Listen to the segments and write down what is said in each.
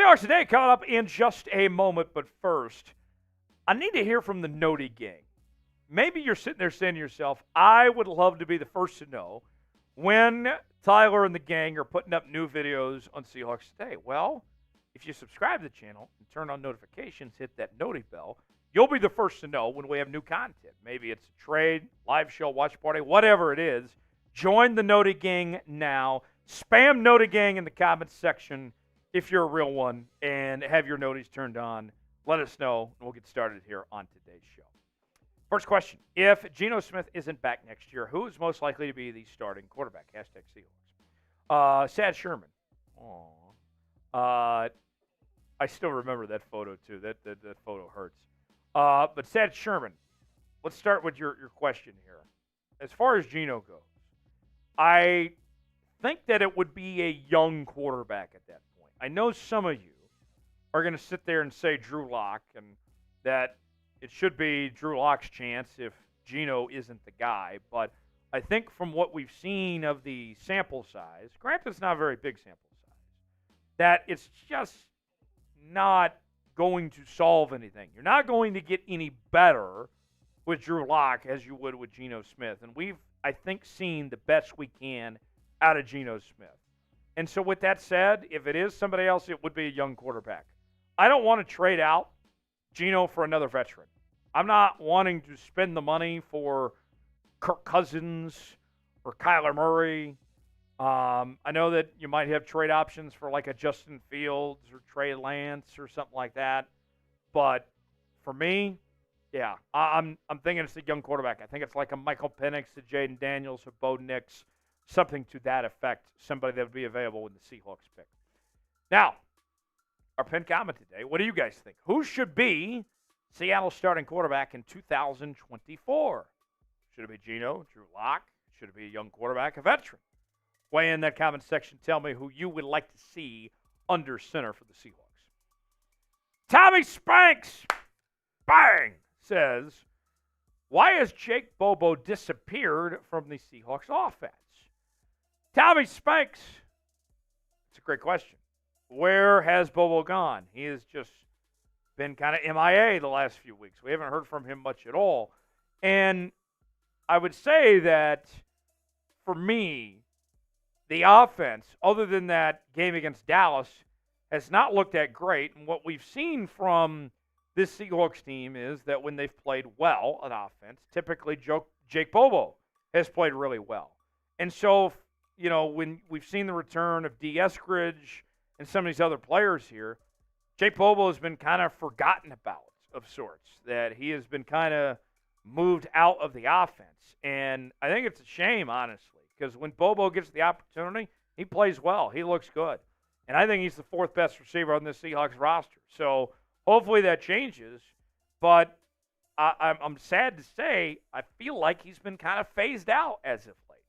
Seahawks today coming up in just a moment, but first, I need to hear from the Noti gang. Maybe you're sitting there saying to yourself, I would love to be the first to know when Tyler and the gang are putting up new videos on Seahawks Today. Well, if you subscribe to the channel and turn on notifications, hit that Noti bell, you'll be the first to know when we have new content. Maybe it's a trade, live show, watch party, whatever it is. Join the Noti gang now. Spam Noti gang in the comments section if you're a real one and have your noties turned on. Let us know, and we'll get started here on today's show. First question. If Geno Smith isn't back next year, who is most likely to be the starting quarterback? Hashtag Seahawks. Sad Sherman. Aww. I still remember that photo, too. That photo hurts. But Sad Sherman, let's start with your question here. As far as Geno goes, I think that it would be a young quarterback at that point. I know some of you are going to sit there and say Drew Lock, and that it should be Drew Lock's chance if Geno isn't the guy. But I think from what we've seen of the sample size, granted it's not a very big sample size, that it's just not going to solve anything. You're not going to get any better with Drew Lock as you would with Geno Smith. And we've, I think, seen the best we can out of Geno Smith. And so with that said, if it is somebody else, it would be a young quarterback. I don't want to trade out Geno for another veteran. I'm not wanting to spend the money for Kirk Cousins or Kyler Murray. I know that you might have trade options for like a Justin Fields or Trey Lance or something like that. But for me, yeah, I'm thinking it's a young quarterback. I think it's like a Michael Penix, a Jaden Daniels, a Bo Nix, something to that effect, somebody that would be available in the Seahawks pick. Now, our pinned comment today, what do you guys think? Who should be Seattle's starting quarterback in 2024? Should it be Geno, Drew Lock? Should it be a young quarterback, a veteran? Weigh in that comment section. Tell me who you would like to see under center for the Seahawks. Tommy Spanks, bang, says, why has Jake Bobo disappeared from the Seahawks offense? Tommy Spanks, it's a great question. Where has Bobo gone? He has just been kind of MIA the last few weeks. We haven't heard from him much at all. And I would say that, for me, the offense, other than that game against Dallas, has not looked that great. And what we've seen from this Seahawks team is that when they've played well on offense, typically Jake Bobo has played really well. And so, you know, when we've seen the return of D. Eskridge and some of these other players here, Jake Bobo has been kind of forgotten about of sorts, that he has been kind of moved out of the offense. And I think it's a shame, honestly, because when Bobo gets the opportunity, he plays well. He looks good. And I think he's the fourth best receiver on this Seahawks roster. So hopefully that changes. But I'm sad to say I feel like he's been kind of phased out as of late.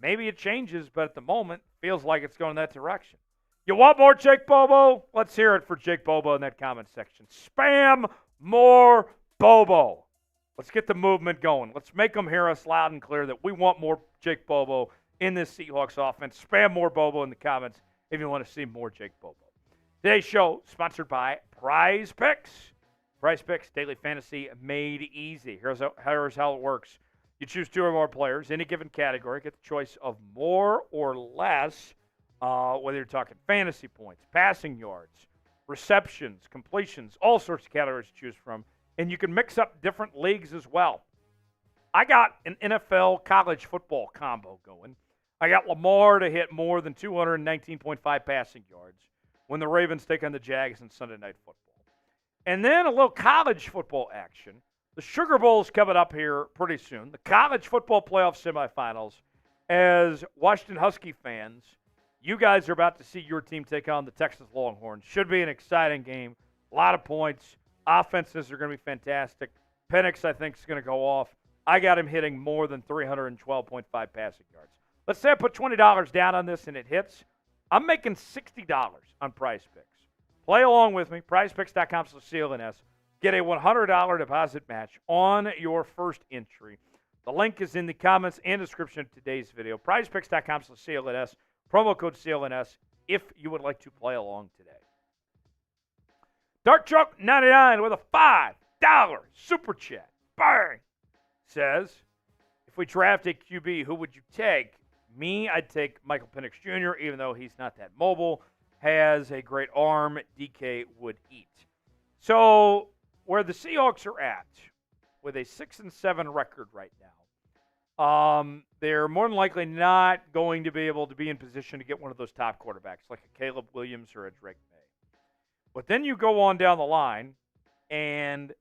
Maybe it changes, but at the moment, feels like it's going in that direction. You want more Jake Bobo? Let's hear it for Jake Bobo in that comment section. Spam more Bobo. Let's get the movement going. Let's make them hear us loud and clear that we want more Jake Bobo in this Seahawks offense. Spam more Bobo in the comments if you want to see more Jake Bobo. Today's show sponsored by Prize Picks. Prize Picks, daily fantasy made easy. Here's how it works. You choose two or more players, any given category, get the choice of more or less, whether you're talking fantasy points, passing yards, receptions, completions, all sorts of categories to choose from. And you can mix up different leagues as well. I got an NFL college football combo going. I got Lamar to hit more than 219.5 passing yards when the Ravens take on the Jags in Sunday Night Football. And then a little college football action. The Sugar Bowl is coming up here pretty soon. The college football playoff semifinals. As Washington Husky fans, you guys are about to see your team take on the Texas Longhorns. Should be an exciting game. A lot of points. Offenses are going to be fantastic. Penix, I think, is going to go off. I got him hitting more than 312.5 passing yards. Let's say I put $20 down on this and it hits. I'm making $60 on Prize Picks. Play along with me. PrizePicks.com/CLNS. Get a $100 deposit match on your first entry. The link is in the comments and description of today's video. PrizePicks.com/CLNS. Promo code CLNS if you would like to play along today. Dark Truck 99 with a $5 super chat. Bang! Says, if we draft a QB, who would you take? Me, I'd take Michael Penix Jr., even though he's not that mobile. Has a great arm. DK would eat. So, where the Seahawks are at, with a 6-7 record right now, they're more than likely not going to be able to be in position to get one of those top quarterbacks, like a Caleb Williams or a Drake May. But then you go on down the line, and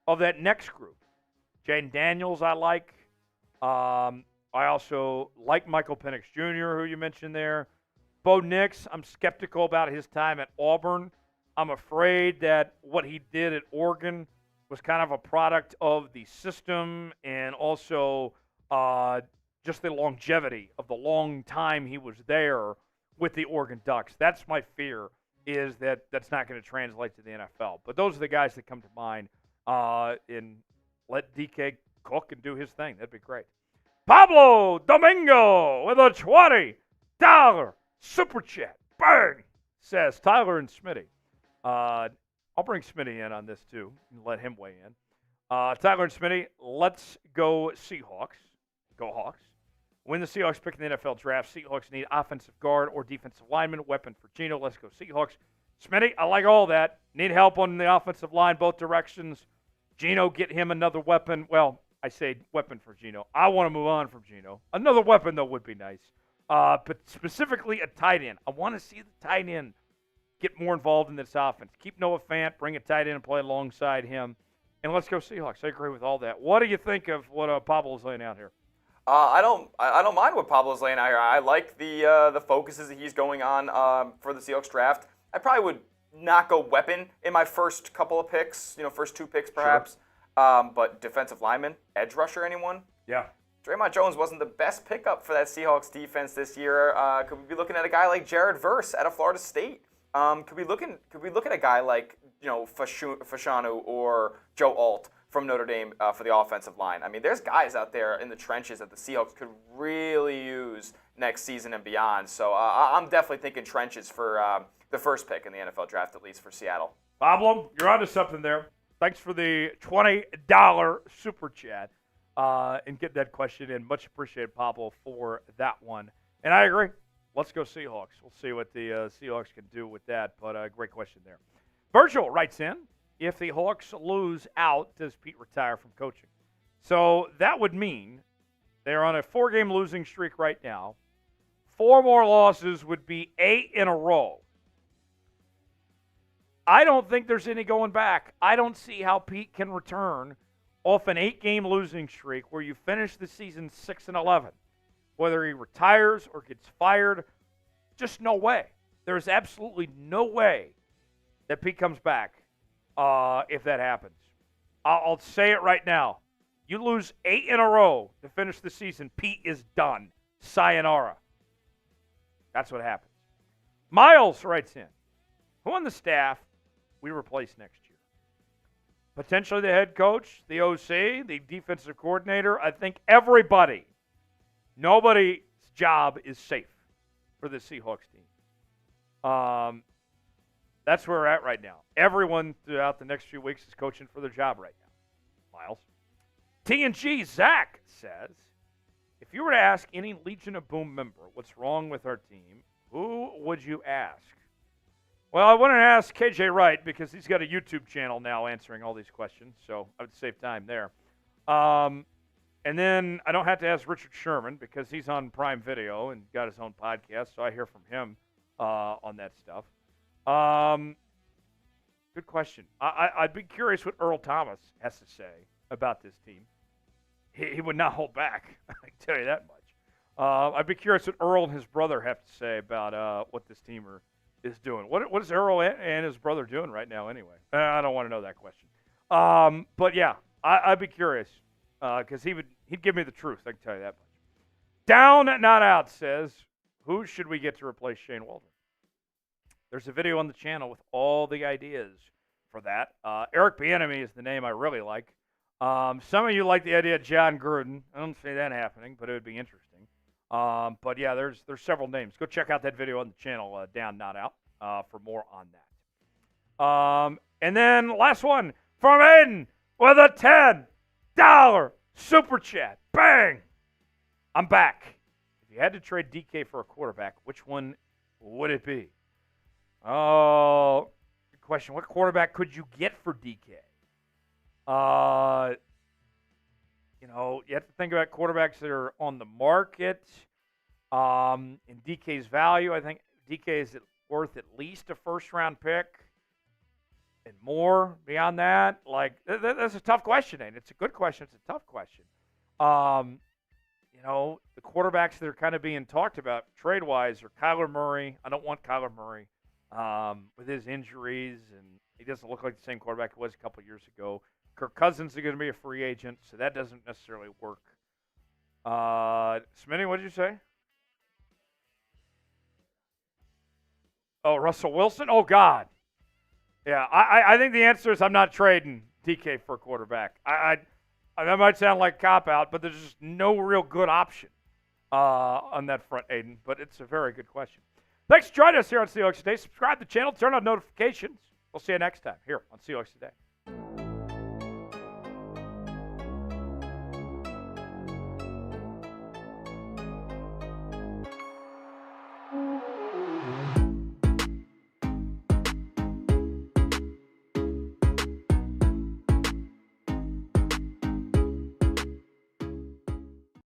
of that next group, Jaden Daniels I like. I also like Michael Penix Jr., who you mentioned there. Bo Nix, I'm skeptical about his time at Auburn. I'm afraid that what he did at Oregon was kind of a product of the system and also just the longevity of the long time he was there with the Oregon Ducks. That's my fear, is that that's not going to translate to the NFL. But those are the guys that come to mind. And let DK cook and do his thing. That'd be great. Pablo Domingo with a $20 super chat. Bang! Says Tyler and Smitty. I'll bring Smitty in on this too and let him weigh in. Tyler and Smitty, let's go Seahawks. Go Hawks. When the Seahawks pick in the NFL draft, Seahawks need offensive guard or defensive lineman, weapon for Geno. Let's go Seahawks. Smitty, I like all that. Need help on the offensive line, both directions. Geno, get him another weapon. Well, I say weapon for Geno. I want to move on from Geno. Another weapon, though, would be nice. But specifically a tight end. I want to see the tight end get more involved in this offense. Keep Noah Fant, bring a tight end and play alongside him. And let's go Seahawks. I agree with all that. What do you think of what Pablo's laying out here? I don't mind what Pablo's laying out here. I like the focuses that he's going on for the Seahawks draft. I probably would not go weapon in my first couple of picks, first two picks perhaps. Sure. But defensive lineman, edge rusher, anyone? Yeah. Draymond Jones wasn't the best pickup for that Seahawks defense this year. Could we be looking at a guy like Jared Verse out of Florida State? Could we look at a guy like Fashanu or Joe Alt from Notre Dame for the offensive line? I mean, there's guys out there in the trenches that the Seahawks could really use next season and beyond. So I'm definitely thinking trenches for the first pick in the NFL draft, at least for Seattle. Pablo, you're onto something there. Thanks for the $20 super chat and get that question in. Much appreciated, Pablo, for that one. And I agree. Let's go Seahawks. We'll see what the Seahawks can do with that. But great question there. Virgil writes in, if the Hawks lose out, does Pete retire from coaching? So that would mean they're on a 4-game losing streak right now. 4 more losses would be 8 in a row. I don't think there's any going back. I don't see how Pete can return off an 8-game losing streak where you finish the season 6-11. Whether he retires or gets fired, just no way. There's absolutely no way that Pete comes back if that happens. I'll say it right now. You lose 8 in a row to finish the season, Pete is done. Sayonara. That's what happens. Miles writes in, who on the staff we replace next year? Potentially the head coach, the OC, the defensive coordinator. I think everybody. Nobody's job is safe for the Seahawks team. That's where we're at right now. Everyone throughout the next few weeks is coaching for their job right now. Miles. TNG Zach says, if you were to ask any Legion of Boom member what's wrong with our team, who would you ask? Well, I wouldn't ask KJ Wright because he's got a YouTube channel now answering all these questions, so I would save time there. And then I don't have to ask Richard Sherman because he's on Prime Video and got his own podcast, so I hear from him on that stuff. Good question. I'd be curious what Earl Thomas has to say about this team. He would not hold back, I can tell you that much. I'd be curious what Earl and his brother have to say about what this team is doing. What is Earl and his brother doing right now anyway? I don't want to know that question. But, yeah, I'd be curious because he'd give me the truth, I can tell you that much. Down, not out says, who should we get to replace Shane Waldron? There's a video on the channel with all the ideas for that. Eric Bieniemy is the name I really like. Some of you like the idea of John Gruden. I don't see that happening, but it would be interesting. But yeah, there's several names. Go check out that video on the channel, Down Not Out, for more on that. And then last one from Aiden with a $10 super chat. Bang! I'm back. If you had to trade DK for a quarterback, which one would it be? Oh, good question. What quarterback could you get for DK? You have to think about quarterbacks that are on the market. In DK's value, I think DK is worth at least a first-round pick and more beyond that. Like, that's a tough question, and it's a good question. It's a tough question. The quarterbacks that are kind of being talked about trade-wise are Kyler Murray. I don't want Kyler Murray with his injuries, and he doesn't look like the same quarterback he was a couple years ago. Kirk Cousins is going to be a free agent, so that doesn't necessarily work. Smitty, what did you say? Oh, Russell Wilson? Oh, God. Yeah, I think the answer is I'm not trading DK for a quarterback. That might sound like cop-out, but there's just no real good option on that front, Aiden. But it's a very good question. Thanks for joining us here on Seahawks Today. Subscribe to the channel, turn on notifications. We'll see you next time here on Seahawks Today.